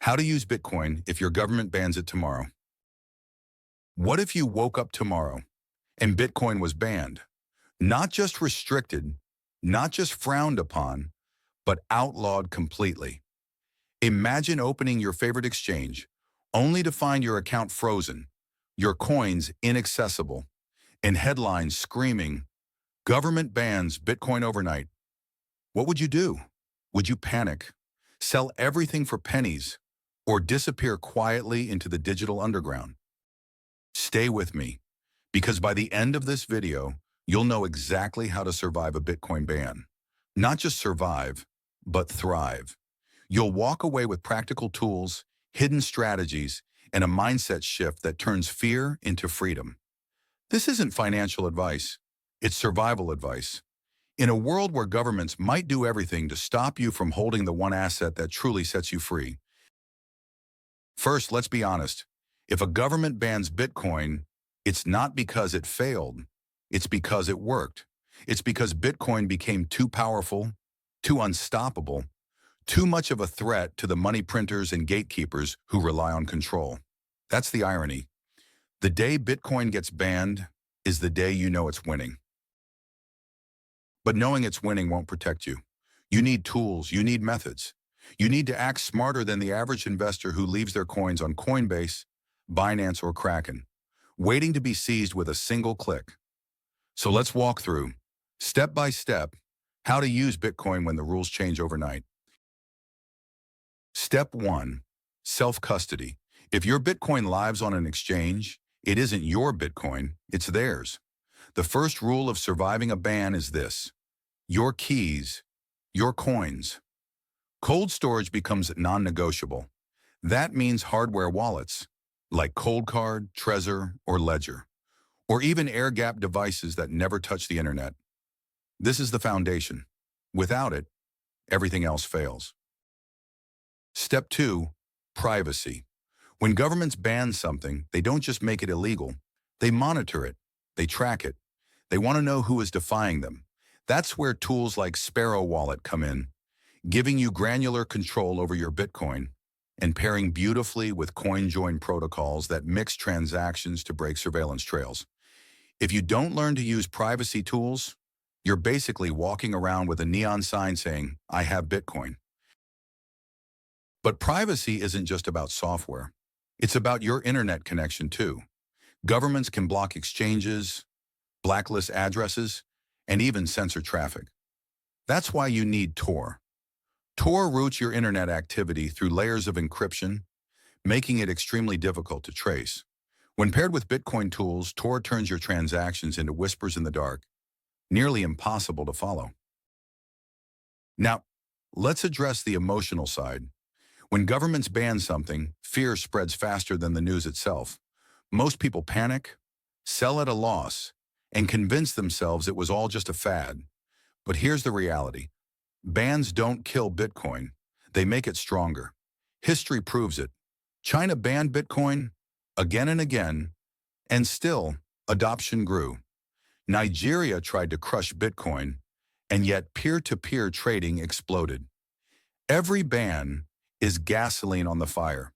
How to use Bitcoin if your government bans it tomorrow. What if you woke up tomorrow and Bitcoin was banned? Not just restricted, not just frowned upon, but outlawed completely. Imagine opening your favorite exchange only to find your account frozen, your coins inaccessible, and headlines screaming, "Government bans Bitcoin overnight." What would you do? Would you panic, sell everything for pennies, or disappear quietly into the digital underground? Stay with me, because by the end of this video, you'll know exactly how to survive a Bitcoin ban. Not just survive, but thrive. You'll walk away with practical tools, hidden strategies, and a mindset shift that turns fear into freedom. This isn't financial advice, it's survival advice. In a world where governments might do everything to stop you from holding the one asset that truly sets you free. First, let's be honest. If a government bans Bitcoin, it's not because it failed. It's because it worked. It's because Bitcoin became too powerful, too unstoppable, too much of a threat to the money printers and gatekeepers who rely on control. That's the irony. The day Bitcoin gets banned is the day you know it's winning. But knowing it's winning won't protect you. You need tools, you need methods. You need to act smarter than the average investor who leaves their coins on Coinbase, Binance, or Kraken, waiting to be seized with a single click. So let's walk through, step by step, how to use Bitcoin when the rules change overnight. Step 1. Self-custody. If your Bitcoin lives on an exchange, it isn't your Bitcoin, it's theirs. The first rule of surviving a ban is this: your keys, your coins. Cold storage becomes non-negotiable. That means hardware wallets, like Coldcard, Trezor, or Ledger, or even air-gapped devices that never touch the internet. This is the foundation. Without it, everything else fails. Step 2. Privacy. When governments ban something, they don't just make it illegal. They monitor it. They track it. They want to know who is defying them. That's where tools like Sparrow Wallet come in, giving you granular control over your Bitcoin and pairing beautifully with CoinJoin protocols that mix transactions to break surveillance trails. If you don't learn to use privacy tools, you're basically walking around with a neon sign saying, "I have Bitcoin." But privacy isn't just about software. It's about your internet connection too. Governments can block exchanges, blacklist addresses, and even censor traffic. That's why you need Tor. Tor routes your internet activity through layers of encryption, making it extremely difficult to trace. When paired with Bitcoin tools, Tor turns your transactions into whispers in the dark, nearly impossible to follow. Now, let's address the emotional side. When governments ban something, fear spreads faster than the news itself. Most people panic, sell at a loss, and convince themselves it was all just a fad. But here's the reality. Bans don't kill Bitcoin. They make it stronger. History proves it. China banned Bitcoin again and again, and still, adoption grew. Nigeria tried to crush Bitcoin, and yet peer-to-peer trading exploded. Every ban is gasoline on the fire.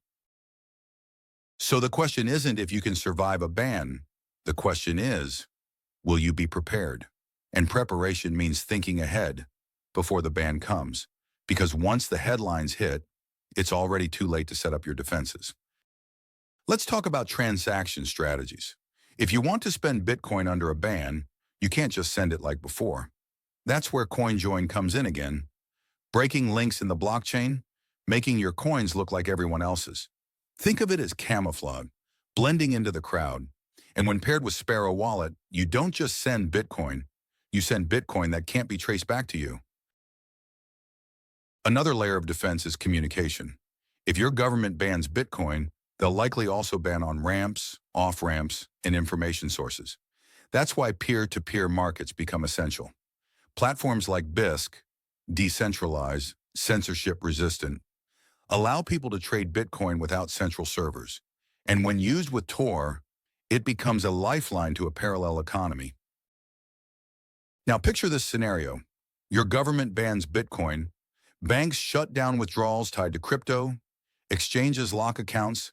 So the question isn't if you can survive a ban. The question is, will you be prepared? And preparation means thinking ahead before the ban comes. Because once the headlines hit, it's already too late to set up your defenses. Let's talk about transaction strategies. If you want to spend Bitcoin under a ban, you can't just send it like before. That's where CoinJoin comes in again, breaking links in the blockchain, making your coins look like everyone else's. Think of it as camouflage, blending into the crowd. And when paired with Sparrow Wallet, you don't just send Bitcoin, you send Bitcoin that can't be traced back to you. Another layer of defense is communication. If your government bans Bitcoin, they'll likely also ban on-ramps, off-ramps, and information sources. That's why peer-to-peer markets become essential. Platforms like Bisq, decentralized, censorship-resistant, allow people to trade Bitcoin without central servers. And when used with Tor, it becomes a lifeline to a parallel economy. Now picture this scenario. Your government bans Bitcoin, banks shut down withdrawals tied to crypto, Exchanges lock accounts,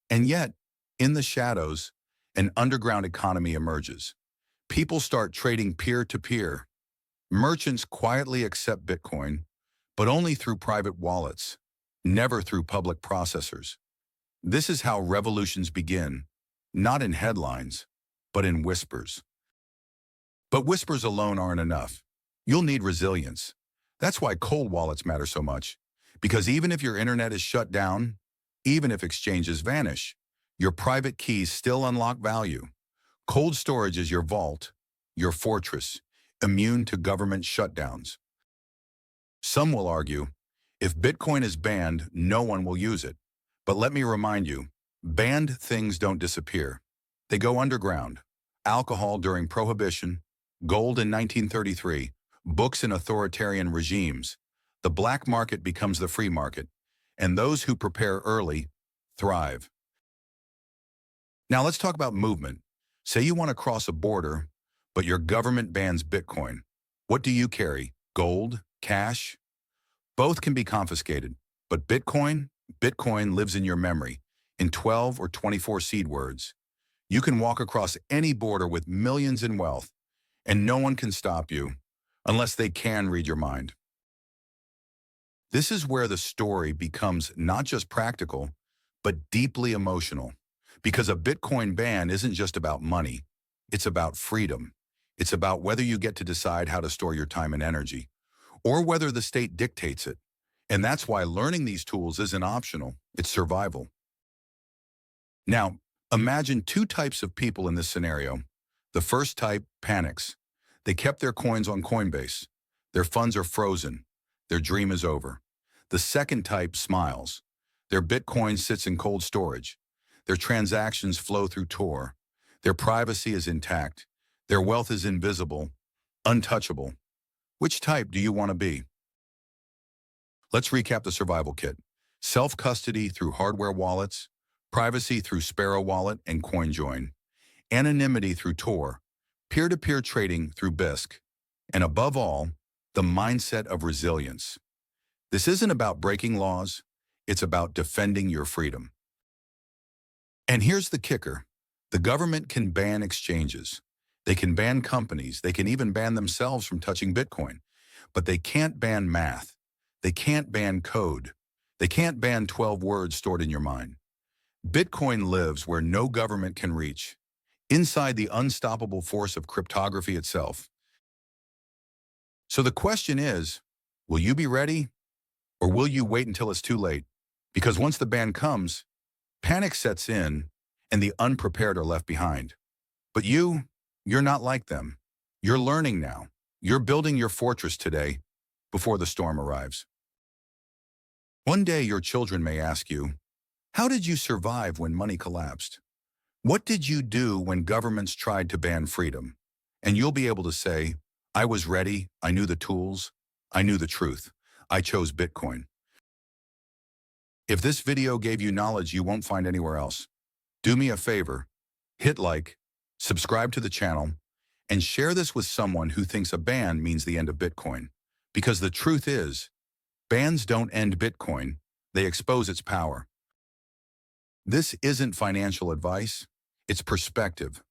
and yet, in the shadows, an underground economy emerges. People start trading peer-to-peer. Merchants quietly accept Bitcoin, but only through private wallets, never through public processors. This is how revolutions begin, not in headlines, but in whispers. But whispers alone aren't enough. You'll need resilience. That's why cold wallets matter so much. Because even if your internet is shut down, even if exchanges vanish, your private keys still unlock value. Cold storage is your vault, your fortress, immune to government shutdowns. Some will argue, if Bitcoin is banned, no one will use it. But let me remind you, banned things don't disappear. They go underground. Alcohol during Prohibition, gold in 1933, books in authoritarian regimes. The black market becomes the free market, and those who prepare early thrive. Now let's talk about movement. Say you want to cross a border, but your government bans Bitcoin. What do you carry? Gold? Cash? Both can be confiscated, but Bitcoin lives in your memory, in 12 or 24 seed words. You can walk across any border with millions in wealth, and no one can stop you, unless they can read your mind. This is where the story becomes not just practical, but deeply emotional. Because a Bitcoin ban isn't just about money, it's about freedom. It's about whether you get to decide how to store your time and energy, or whether the state dictates it. And that's why learning these tools isn't optional, it's survival. Now, imagine two types of people in this scenario. The first type panics. They kept their coins on Coinbase. Their funds are frozen. Their dream is over. The second type smiles. Their Bitcoin sits in cold storage. Their transactions flow through Tor. Their privacy is intact. Their wealth is invisible, untouchable. Which type do you want to be? Let's recap the survival kit. Self-custody through hardware wallets, privacy through Sparrow Wallet and CoinJoin, anonymity through Tor, peer-to-peer trading through Bisq, and above all, the mindset of resilience. This isn't about breaking laws, it's about defending your freedom. And here's the kicker. The government can ban exchanges. They can ban companies. They can even ban themselves from touching Bitcoin. But they can't ban math. They can't ban code. They can't ban 12 words stored in your mind. Bitcoin lives where no government can reach, inside the unstoppable force of cryptography itself. So the question is, will you be ready? Or will you wait until it's too late? Because once the ban comes, panic sets in and the unprepared are left behind. But you're not like them. You're learning now. You're building your fortress today before the storm arrives. One day your children may ask you, how did you survive when money collapsed? What did you do when governments tried to ban freedom? And you'll be able to say, I was ready, I knew the tools, I knew the truth. I chose Bitcoin. If this video gave you knowledge you won't find anywhere else, do me a favor, hit like, subscribe to the channel, and share this with someone who thinks a ban means the end of Bitcoin. Because the truth is, bans don't end Bitcoin, they expose its power. This isn't financial advice, it's perspective.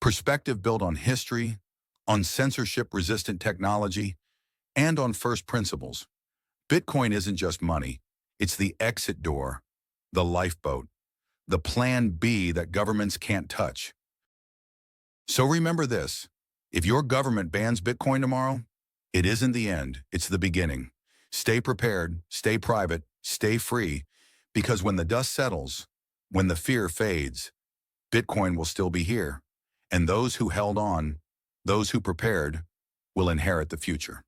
Perspective built on history, on censorship-resistant technology, and on first principles. Bitcoin isn't just money, it's the exit door, the lifeboat, the plan B that governments can't touch. So remember this, if your government bans Bitcoin tomorrow, it isn't the end, it's the beginning. Stay prepared, stay private, stay free, because when the dust settles, when the fear fades, Bitcoin will still be here, and those who held on, those who prepared, will inherit the future.